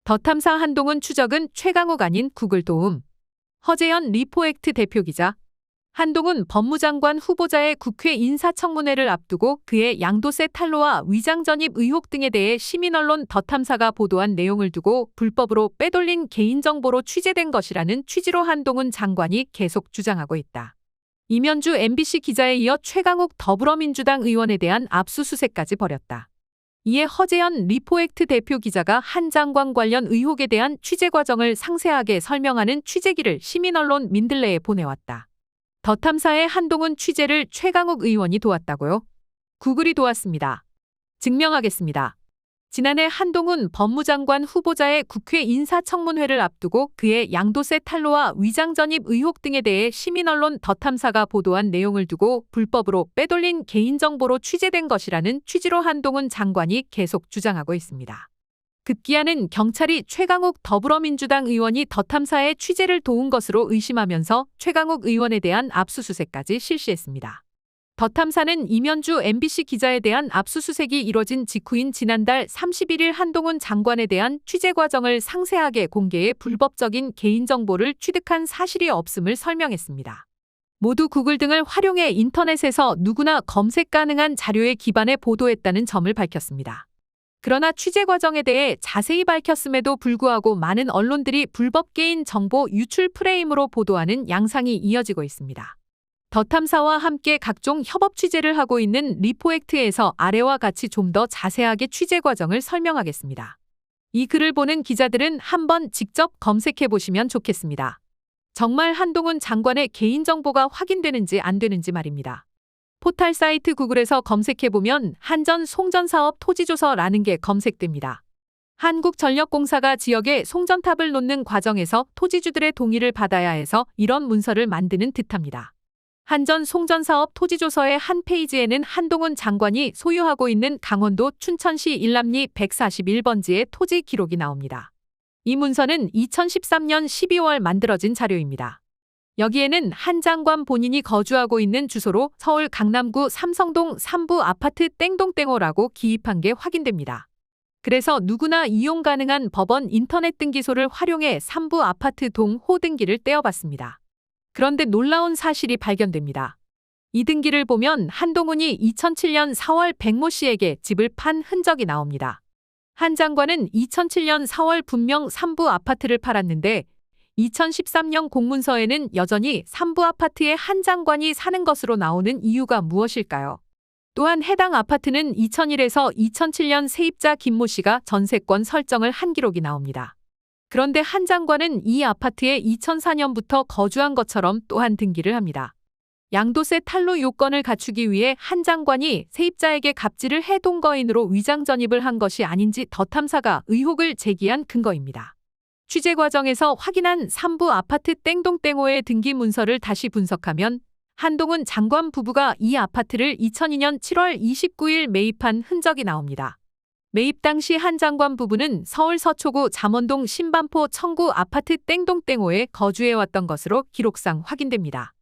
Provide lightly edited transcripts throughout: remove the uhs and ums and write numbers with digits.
더 탐사 한동훈 추적은 최강욱 아닌 구글 도움. 허재연 리포액트 대표기자. 한동훈 법무장관 후보자의 국회 인사청문회를 앞두고 그의 양도세 탈루와 위장 전입 의혹 등에 대해 시민언론 더 탐사가 보도한 내용을 두고 불법으로 빼돌린 개인정보로 취재된 것이라는 취지로 한동훈 장관이 계속 주장하고 있다. 이면주 MBC 기자에 이어 최강욱 더불어민주당 의원에 대한 압수수색까지 벌였다. 이에 허재연 리포액트 대표 기자가 한 장관 관련 의혹에 대한 취재 과정을 상세하게 설명하는 취재기를 시민언론 민들레에 보내왔다. 더 탐사의 한동훈 취재를 최강욱 의원이 도왔다고요? 구글이 도왔습니다. 증명하겠습니다. 지난해 한동훈 법무장관 후보자의 국회 인사청문회를 앞두고 그의 양도세 탈루와 위장 전입 의혹 등에 대해 시민언론 더 탐사가 보도한 내용을 두고 불법으로 빼돌린 개인정보로 취재된 것이라는 취지로 한동훈 장관이 계속 주장하고 있습니다. 급기야는 경찰이 최강욱 더불어민주당 의원이 더 탐사의 취재를 도운 것으로 의심하면서 최강욱 의원에 대한 압수수색까지 실시했습니다. 더 탐사는 이면주 MBC 기자에 대한 압수수색이 이뤄진 직후인 지난달 31일 한동훈 장관에 대한 취재 과정을 상세하게 공개해 불법적인 개인정보를 취득한 사실이 없음을 설명했습니다. 모두 구글 등을 활용해 인터넷에서 누구나 검색 가능한 자료에 기반해 보도했다는 점을 밝혔습니다. 그러나 취재 과정에 대해 자세히 밝혔음에도 불구하고 많은 언론들이 불법 개인 정보 유출 프레임으로 보도하는 양상이 이어지고 있습니다. 더 탐사와 함께 각종 협업 취재를 하고 있는 리포액트에서 아래와 같이 좀 더 자세하게 취재 과정을 설명하겠습니다. 이 글을 보는 기자들은 한번 직접 검색해 보시면 좋겠습니다. 정말 한동훈 장관의 개인정보가 확인되는지 안 되는지 말입니다. 포털 사이트 구글에서 검색해보면 한전 송전사업 토지조서라는 게 검색됩니다. 한국전력공사가 지역에 송전탑을 놓는 과정에서 토지주들의 동의를 받아야 해서 이런 문서를 만드는 듯합니다. 한전 송전사업 토지조서의 한 페이지에는 한동훈 장관이 소유하고 있는 강원도 춘천시 일남리 141번지의 토지 기록이 나옵니다. 이 문서는 2013년 12월 만들어진 자료입니다. 여기에는 한 장관 본인이 거주하고 있는 주소로 서울 강남구 삼성동 3부 아파트 땡동땡호라고 기입한 게 확인됩니다. 그래서 누구나 이용 가능한 법원 인터넷 등기소를 활용해 3부 아파트 동호 등기를 떼어봤습니다. 그런데 놀라운 사실이 발견됩니다. 이 등기를 보면 한동훈이 2007년 4월 백모 씨에게 집을 판 흔적이 나옵니다. 한 장관은 2007년 4월 분명 3부 아파트를 팔았는데 2013년 공문서에는 여전히 3부 아파트에 한 장관이 사는 것으로 나오는 이유가 무엇일까요? 또한 해당 아파트는 2001에서 2007년 세입자 김모 씨가 전세권 설정을 한 기록이 나옵니다. 그런데 한 장관은 이 아파트에 2004년부터 거주한 것처럼 또한 등기를 합니다. 양도세 탈루 요건을 갖추기 위해 한 장관이 세입자에게 갑질을 해 동거인으로 위장 전입을 한 것이 아닌지 더 탐사가 의혹을 제기한 근거입니다. 취재 과정에서 확인한 3부 아파트 땡동땡호의 등기 문서를 다시 분석하면 한동훈 장관 부부가 이 아파트를 2002년 7월 29일 매입한 흔적이 나옵니다. 매입 당시 한 장관 부부는 서울 서초구 잠원동 신반포 청구 아파트 땡동땡호에 거주해왔던 것으로 기록상 확인됩니다.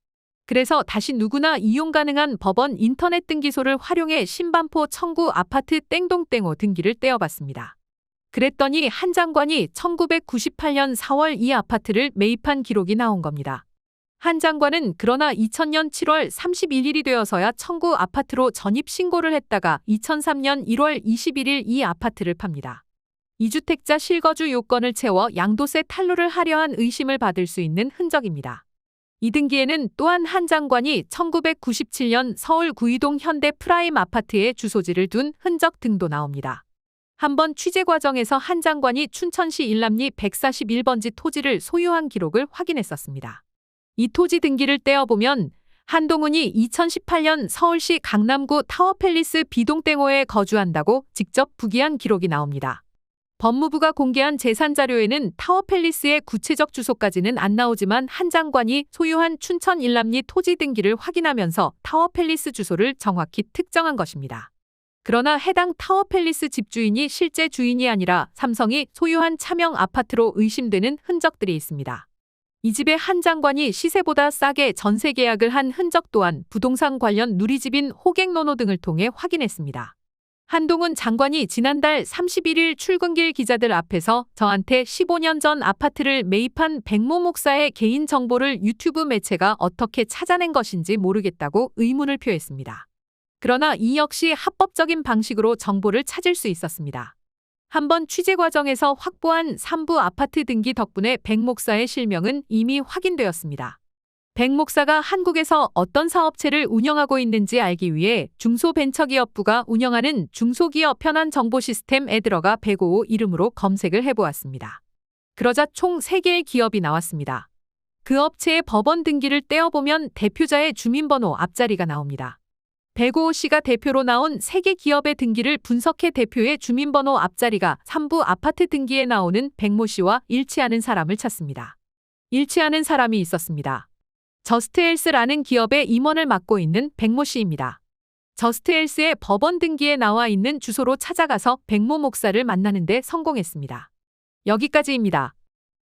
그래서 다시 누구나 이용 가능한 법원 인터넷 등기소를 활용해 신반포 청구 아파트 땡동땡호 등기를 떼어봤습니다. 그랬더니 한 장관이 1998년 4월 이 아파트를 매입한 기록이 나온 겁니다. 한 장관은 그러나 2000년 7월 31일이 되어서야 청구 아파트로 전입 신고를 했다가 2003년 1월 21일 이 아파트를 팝니다. 이주택자 실거주 요건을 채워 양도세 탈루를 하려 한 의심을 받을 수 있는 흔적입니다. 이 등기에는 또한 한 장관이 1997년 서울 구이동 현대 프라임 아파트에 주소지를 둔 흔적 등도 나옵니다. 한번 취재 과정에서 한 장관이 춘천시 일남리 141번지 토지를 소유한 기록을 확인했었습니다. 이 토지 등기를 떼어보면 한동훈이 2018년 서울시 강남구 타워팰리스 B동땡호에 거주한다고 직접 부기한 기록이 나옵니다. 법무부가 공개한 재산자료에는 타워팰리스의 구체적 주소까지는 안 나오지만 한 장관이 소유한 춘천 일남리 토지 등기를 확인하면서 타워팰리스 주소를 정확히 특정한 것입니다. 그러나 해당 타워팰리스 집주인이 실제 주인이 아니라 삼성이 소유한 차명 아파트로 의심되는 흔적들이 있습니다. 이 집의 한 장관이 시세보다 싸게 전세 계약을 한 흔적 또한 부동산 관련 누리집인 호갱노노 등을 통해 확인했습니다. 한동훈 장관이 지난달 31일 출근길 기자들 앞에서 저한테 15년 전 아파트를 매입한 백모 목사의 개인 정보를 유튜브 매체가 어떻게 찾아낸 것인지 모르겠다고 의문을 표했습니다. 그러나 이 역시 합법적인 방식으로 정보를 찾을 수 있었습니다. 한번 취재 과정에서 확보한 3부 아파트 등기 덕분에 백 목사의 실명은 이미 확인되었습니다. 백 목사가 한국에서 어떤 사업체를 운영하고 있는지 알기 위해 중소벤처기업부가 운영하는 중소기업 현안 정보 시스템에 들어가 105 이름으로 검색을 해보았습니다. 그러자 총 3개의 기업이 나왔습니다. 그 업체의 법원 등기를 떼어보면 대표자의 주민번호 앞자리가 나옵니다. 105씨가 대표로 나온 3개 기업의 등기를 분석해 대표의 주민번호 앞자리가 3부 아파트 등기에 나오는 백모씨와 일치하는 사람을 찾습니다. 일치하는 사람이 있었습니다. 저스트헬스라는 기업의 임원을 맡고 있는 백모 씨입니다. 저스트헬스의 법원 등기에 나와 있는 주소로 찾아가서 백모 목사를 만나는 데 성공했습니다. 여기까지입니다.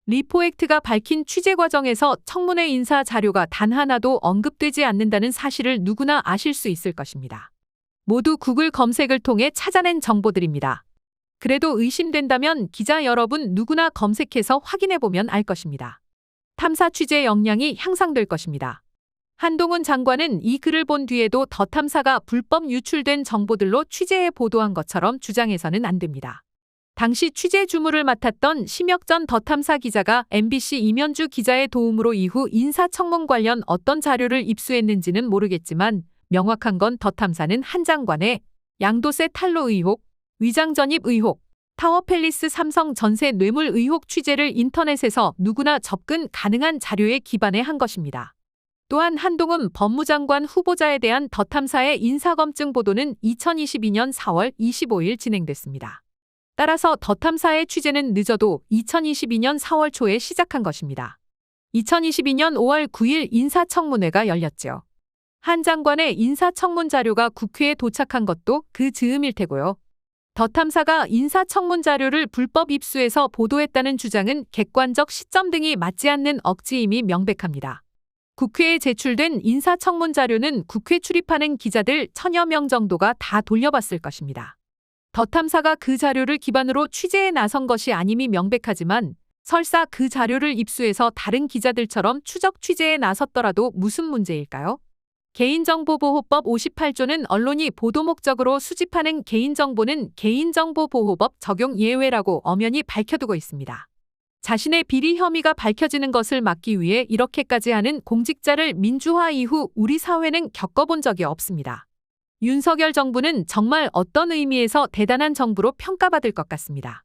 리포액트가 밝힌 취재 과정에서 청문회 인사 자료가 단 하나도 언급되지 않는다는 사실을 누구나 아실 수 있을 것입니다. 모두 구글 검색을 통해 찾아낸 정보들입니다. 그래도 의심된다면 기자 여러분 누구나 검색해서 확인해보면 알 것입니다. 탐사 취재 역량이 향상될 것입니다. 한동훈 장관은 이 글을 본 뒤에도 더 탐사가 불법 유출된 정보들로 취재해 보도한 것처럼 주장해서는 안 됩니다. 당시 취재 주무를 맡았던 심혁전 더 탐사 기자가 MBC 이면주 기자의 도움으로 이후 인사청문 관련 어떤 자료를 입수했는지는 모르겠지만 명확한 건 더 탐사는 한 장관의 양도세 탈루 의혹, 위장 전입 의혹, 타워팰리스 삼성 전세 뇌물 의혹 취재를 인터넷에서 누구나 접근 가능한 자료에 기반해 한 것입니다. 또한 한동훈 법무장관 후보자에 대한 더 탐사의 인사검증 보도는 2022년 4월 25일 진행됐습니다. 따라서 더 탐사의 취재는 늦어도 2022년 4월 초에 시작한 것입니다. 2022년 5월 9일 인사청문회가 열렸죠. 한 장관의 인사청문 자료가 국회에 도착한 것도 그 즈음일 테고요. 더 탐사가 인사청문 자료를 불법 입수해서 보도했다는 주장은 객관적 시점 등이 맞지 않는 억지임이 명백합니다. 국회에 제출된 인사청문 자료는 국회 출입하는 기자들 1000여 명 정도가 다 돌려봤을 것입니다. 더 탐사가 그 자료를 기반으로 취재에 나선 것이 아님이 명백하지만 설사 그 자료를 입수해서 다른 기자들처럼 추적 취재에 나섰더라도 무슨 문제일까요? 개인정보보호법 58조는 언론이 보도 목적으로 수집하는 개인정보는 개인정보보호법 적용 예외라고 엄연히 밝혀두고 있습니다. 자신의 비리 혐의가 밝혀지는 것을 막기 위해 이렇게까지 하는 공직자를 민주화 이후 우리 사회는 겪어본 적이 없습니다. 윤석열 정부는 정말 어떤 의미에서 대단한 정부로 평가받을 것 같습니다.